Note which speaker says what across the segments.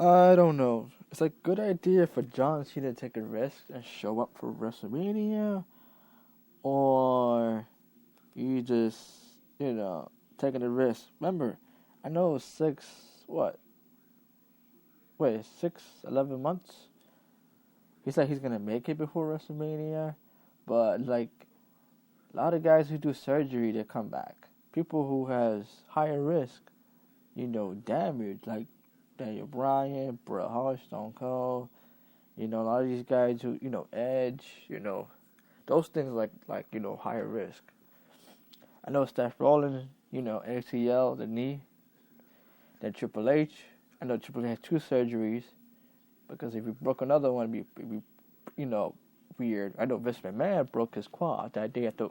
Speaker 1: I don't know. It's a good idea for John Cena to take a risk and show up for WrestleMania, or you just, taking a risk. Remember, I know what? Wait, 11 months? He said he's gonna make it before WrestleMania, but like a lot of guys who do surgery, they come back. People who has higher risk, damage, like Daniel Bryan, Bret Hart, Stone Cold, a lot of these guys who, Edge, those things higher risk. I know Seth Rollins, ACL, the knee, then Triple H. I know Triple H had 2 surgeries, because if he broke another one, it'd be weird. I know Vince McMahon broke his quad that day at the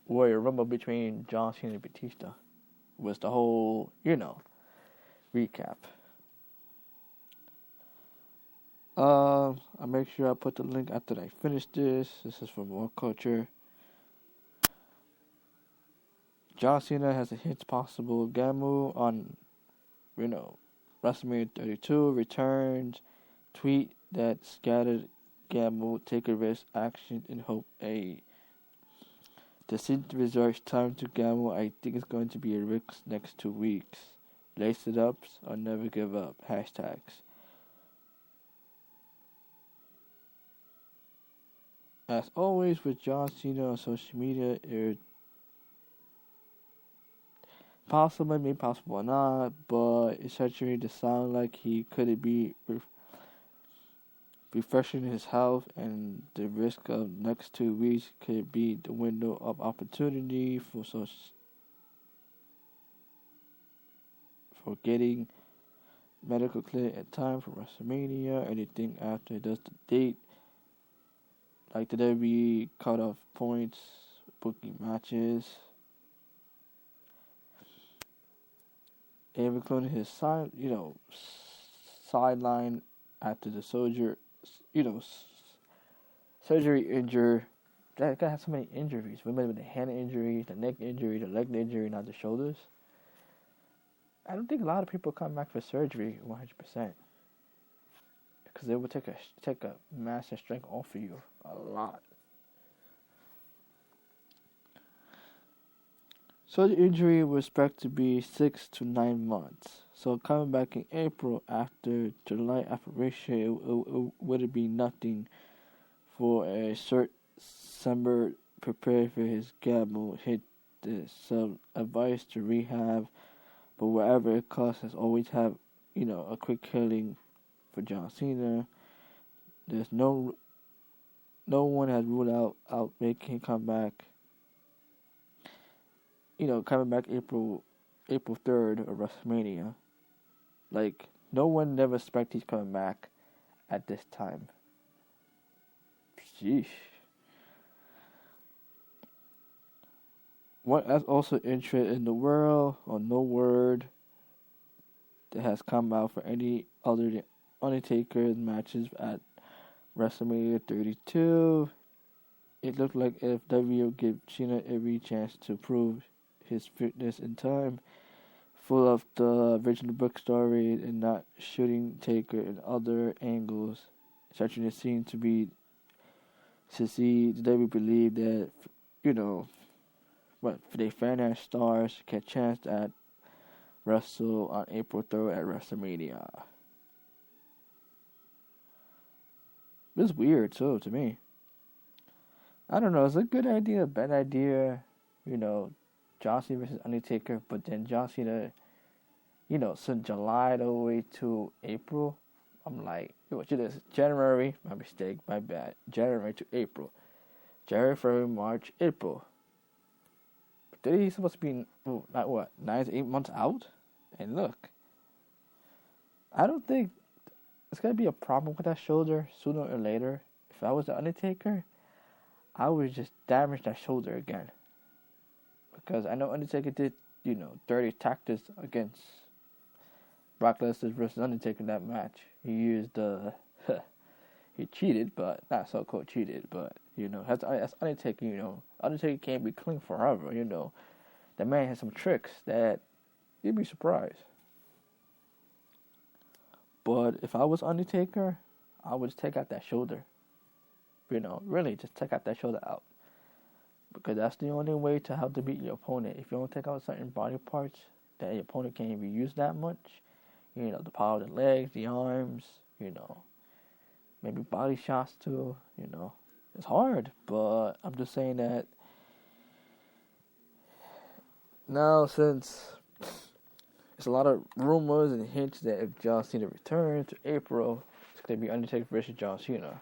Speaker 1: Royal Rumble between John Cena and Batista. Was the whole, recap. I'll make sure I put the link after I finish this. This is from World Culture. John Cena has a hint possible Gamu on, WrestleMania 32 returns. Tweet that scattered Gamu take a risk action and hope a decision reserves time to Gamu. I think it's going to be a risk next 2 weeks. Lace it up or never give up. Hashtags. As always with John Cena on social media, it's possible, maybe possible or not, but it's starting to sound like he could be refreshing his health, and the risk of next 2 weeks could be the window of opportunity for getting medical clear at time for WrestleMania. Anything after it does the date, like the WWE cutoff points, booking matches, and including his sideline after the surgery injury. That guy has so many injuries. Remember the hand injury, the neck injury, the leg injury, not the shoulders. I don't think a lot of people come back for surgery 100%, because it would take a massive strength off of you, a lot. So the injury was expected to be 6 to 9 months. So coming back in April after July operation, it would be nothing for a short summer prepared for his gamble. Hit the some advice to rehab, but whatever it costs, has always have a quick killing for John Cena. There's no one has ruled out making him come back. Coming back April 3rd of WrestleMania. Like, no one never expected he's coming back at this time. Sheesh. What has also interest in the world, or no word that has come out for any other than Undertaker's matches at WrestleMania 32. It looked like if WWE would give Cena every chance to prove his fitness in time, full of the original book story and not shooting Taker in other angles, starting to seem to see they would believe that for their fan stars get a chance at wrestle on April 3rd at WrestleMania. It's weird too to me. I don't know. It's a good idea, a bad idea. John Cena versus Undertaker, but then John Cena, since July all the way to April, I'm like, what it is? January, my mistake, my bad. January to April. January, February, March, April. But he's supposed to be, 9 to 8 months out? And look, I don't think it's going to be a problem with that shoulder sooner or later. If I was the Undertaker, I would just damage that shoulder again. Because I know Undertaker did, dirty tactics against Brock Lesnar versus Undertaker in that match. He used he cheated, but not so cool cheated, but, that's Undertaker, Undertaker can't be clean forever, The man has some tricks that you'd be surprised. But if I was Undertaker, I would just take out that shoulder. Really, just take out that shoulder out. Because that's the only way to help to beat your opponent. If you don't take out certain body parts that your opponent can't even use that much, the power of the legs, the arms, maybe body shots too, It's hard, but I'm just saying that now, since there's a lot of rumors and hints that if John Cena returns to April, it's going to be Undertaker versus John Cena.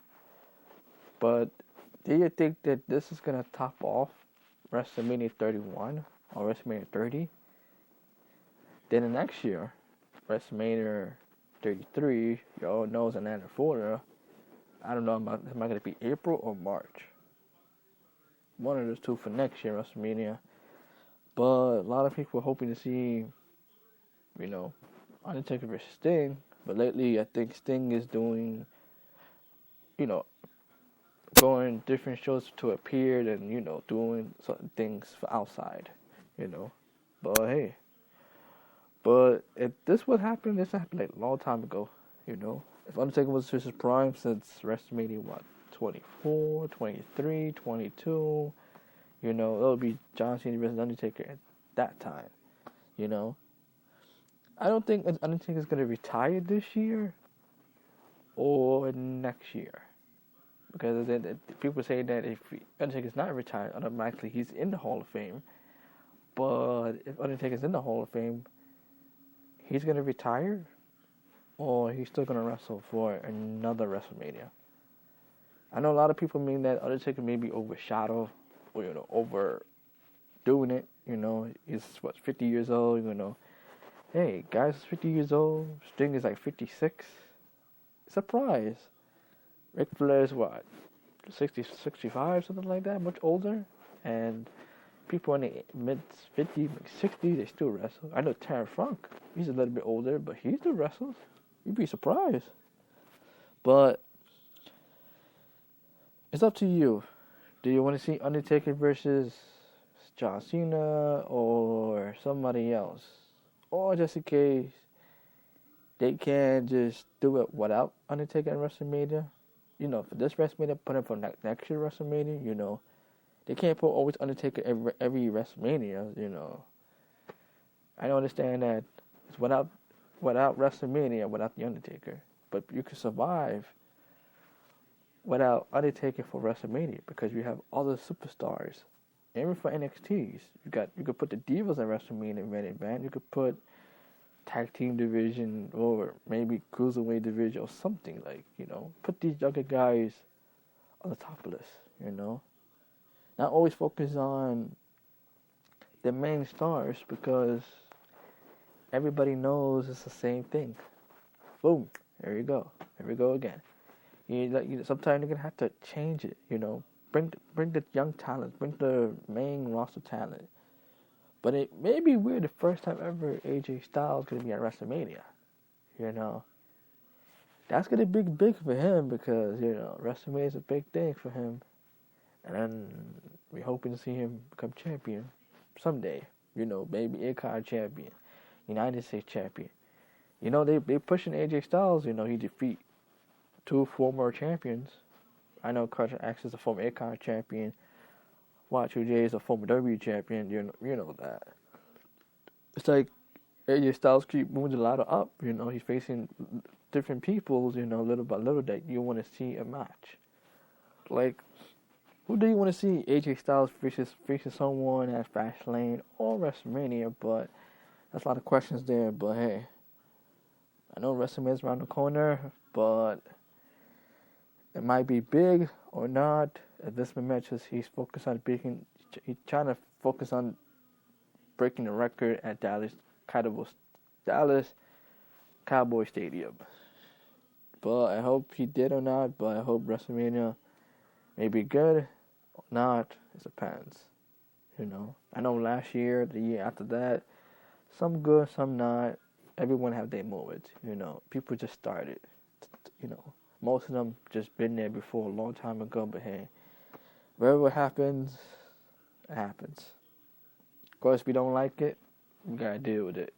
Speaker 1: But do you think that this is going to top off WrestleMania 31 or WrestleMania 30? Then the next year, WrestleMania 33, you all know is Atlanta, Florida. I don't know, am I going to be April or March? One of those two for next year, WrestleMania. But a lot of people are hoping to see, Undertaker versus Sting. But lately, I think Sting is doing, going different shows to appear and, doing certain things for outside, But hey. But if this would happen, this happened like a long time ago, If Undertaker was his prime since WrestleMania, 24, 23, 22, it'll be John Cena versus Undertaker at that time, I don't think Undertaker's going to retire this year or next year. Because people say that if Undertaker's not retired, automatically he's in the Hall of Fame. But if Undertaker's in the Hall of Fame, he's going to retire or he's still going to wrestle for another WrestleMania. I know a lot of people mean that Undertaker may be overshadowed or, overdoing it. He's, 50 years old, Hey, guys, 50 years old. Sting is like 56. Surprise. Ric Flair is 60, 65, something like that, much older. And people in the mid-50s, 60, they still wrestle. I know Terrence Funk, he's a little bit older, but he still wrestles. You'd be surprised. But it's up to you. Do you want to see Undertaker versus John Cena or somebody else? Or just in case they can just do it without Undertaker and WrestleMania. For this WrestleMania, put it for next year WrestleMania, They can't put always Undertaker every WrestleMania, I don't understand that it's without WrestleMania, without the Undertaker. But you can survive without Undertaker for WrestleMania because you have other superstars. Even for NXTs, you could put the Divas in WrestleMania main event. You could put tag team division or maybe cruiserweight division or something put these younger guys on the top of this, Not always focus on the main stars because everybody knows it's the same thing. Boom, there you go. Here we go again. Sometimes you're gonna have to change it, Bring the young talent, bring the main roster talent. But it may be weird the first time ever AJ Styles going to be at WrestleMania. That's going to be big for him because, WrestleMania is a big thing for him. And then we're hoping to see him become champion someday. Maybe Intercontinental champion, United States champion. They pushing AJ Styles, he defeat 2 former champions. I know Carter X is a former Intercontinental champion. Y2J is a former WWE champion, you know that. It's like AJ Styles keep moving the ladder up, he's facing different people, little by little that you want to see a match. Like, who do you want to see AJ Styles facing someone at Fastlane or WrestleMania? But that's a lot of questions there, but hey. I know WrestleMania's around the corner, but it might be big or not. At this match, he's focused on he's trying to focus on breaking the record at Dallas Cowboy Stadium. But I hope he did or not. But I hope WrestleMania may be good or not. It depends. I know last year, the year after that, some good, some not. Everyone have their moments. People just started. Most of them just been there before a long time ago. But hey. Whatever happens, it happens. Of course, if we don't like it, we gotta deal with it.